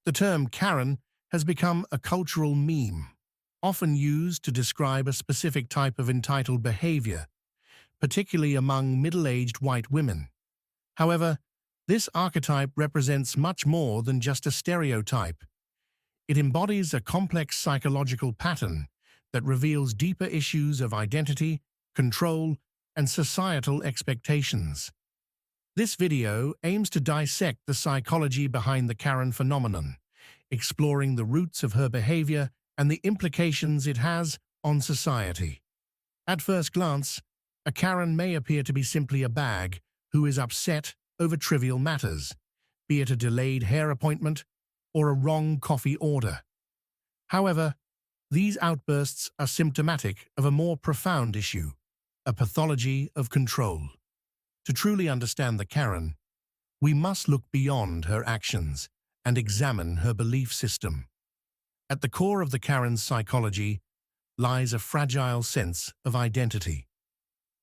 The term Karen has become a cultural meme, often used to describe a specific type of entitled behavior, particularly among middle-aged white women. However, this archetype represents much more than just a stereotype. It embodies a complex psychological pattern that reveals deeper issues of identity, control, and societal expectations. This video aims to dissect the psychology behind the Karen phenomenon, exploring the roots of her behavior and the implications it has on society. At first glance, a Karen may appear to be simply a bag who is upset over trivial matters, be it a delayed hair appointment or a wrong coffee order. However, these outbursts are symptomatic of a more profound issue, a pathology of control. To truly understand the Karen, we must look beyond her actions and examine her belief system. At the core of the Karen's psychology lies a fragile sense of identity.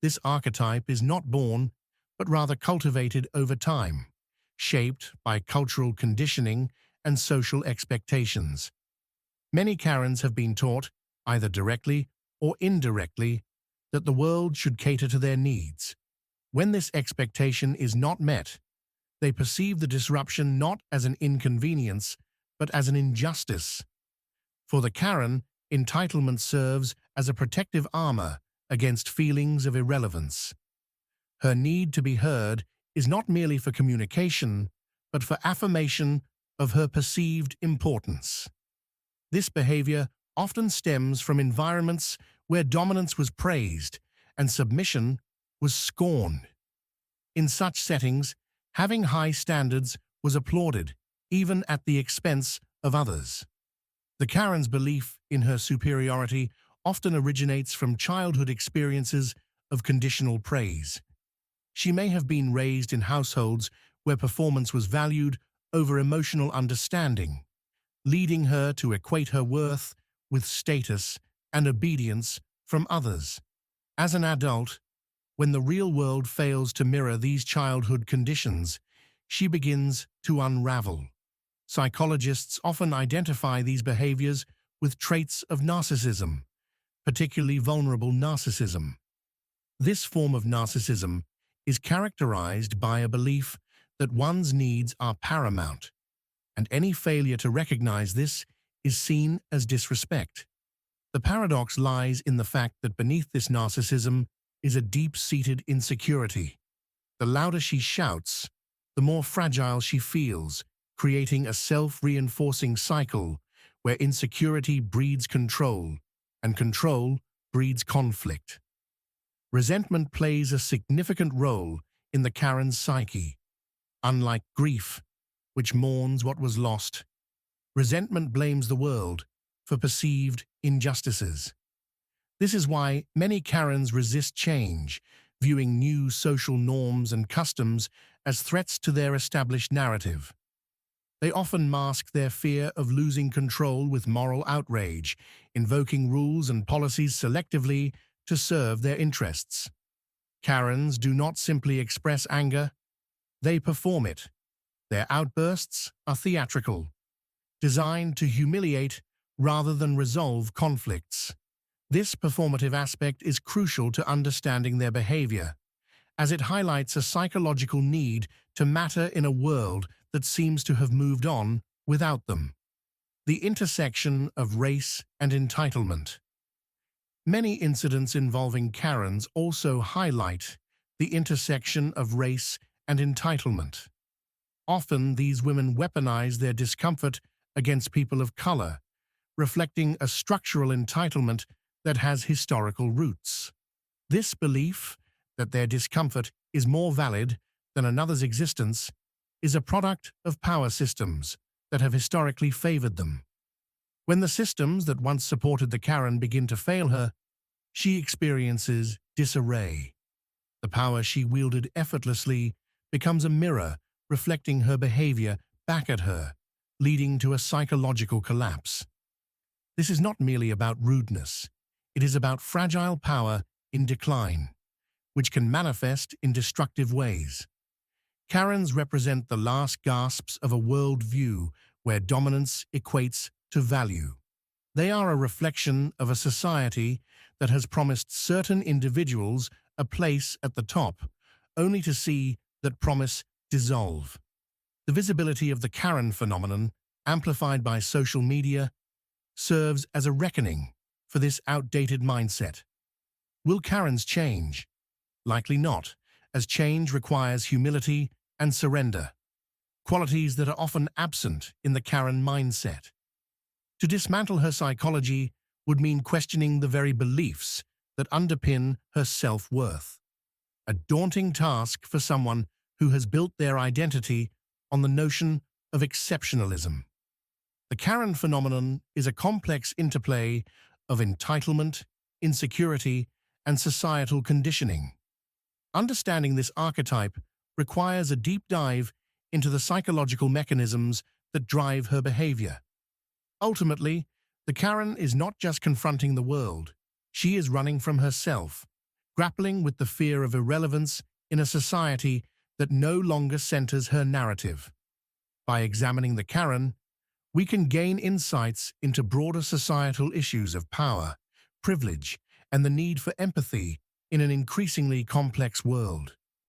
This archetype is not born, but rather cultivated over time, shaped by cultural conditioning and social expectations. Many Karens have been taught, either directly or indirectly, that the world should cater to their needs. When this expectation is not met, they perceive the disruption not as an inconvenience, but as an injustice. For the Karen, entitlement serves as a protective armor against feelings of irrelevance. Her need to be heard is not merely for communication, but for affirmation of her perceived importance. This behavior often stems from environments where dominance was praised and submission was scorned. In such settings, having high standards was applauded, even at the expense of others. The Karen's belief in her superiority often originates from childhood experiences of conditional praise. She may have been raised in households where performance was valued over emotional understanding, leading her to equate her worth with status and obedience from others. As an adult, when the real world fails to mirror these childhood conditions, she begins to unravel. Psychologists often identify these behaviors with traits of narcissism, particularly vulnerable narcissism. This form of narcissism is characterized by a belief that one's needs are paramount, and any failure to recognize this is seen as disrespect. The paradox lies in the fact that beneath this narcissism is a deep-seated insecurity. The louder she shouts, the more fragile she feels, creating a self-reinforcing cycle where insecurity breeds control, and control breeds conflict. Resentment plays a significant role in the Karen's psyche. Unlike grief, which mourns what was lost, resentment blames the world for perceived injustices. This is why many Karens resist change, viewing new social norms and customs as threats to their established narrative. They often mask their fear of losing control with moral outrage, invoking rules and policies selectively to serve their interests. Karens do not simply express anger, they perform it. Their outbursts are theatrical, designed to humiliate rather than resolve conflicts. This performative aspect is crucial to understanding their behavior, as it highlights a psychological need to matter in a world that seems to have moved on without them. The intersection of race and entitlement. Many incidents involving Karens also highlight the intersection of race and entitlement. Often, these women weaponize their discomfort against people of color, reflecting a structural entitlement that has historical roots. This belief that their discomfort is more valid than another's existence is a product of power systems that have historically favored them. When the systems that once supported the Karen begin to fail her, she experiences disarray. The power she wielded effortlessly becomes a mirror reflecting her behavior back at her, leading to a psychological collapse. This is not merely about rudeness. It is about fragile power in decline, which can manifest in destructive ways. Karens represent the last gasps of a worldview where dominance equates to value. They are a reflection of a society that has promised certain individuals a place at the top, only to see that promise dissolve. The visibility of the Karen phenomenon, amplified by social media, serves as a reckoning for this outdated mindset. Will Karens change? Likely not, as change requires humility and surrender, qualities that are often absent in the Karen mindset. To dismantle her psychology would mean questioning the very beliefs that underpin her self-worth. A daunting task for someone who has built their identity on the notion of exceptionalism. The Karen phenomenon is a complex interplay of entitlement, insecurity, and societal conditioning. Understanding this archetype requires a deep dive into the psychological mechanisms that drive her behavior. Ultimately, the Karen is not just confronting the world, she is running from herself, grappling with the fear of irrelevance in a society that no longer centers her narrative. By examining the Karen, we can gain insights into broader societal issues of power, privilege, and the need for empathy in an increasingly complex world.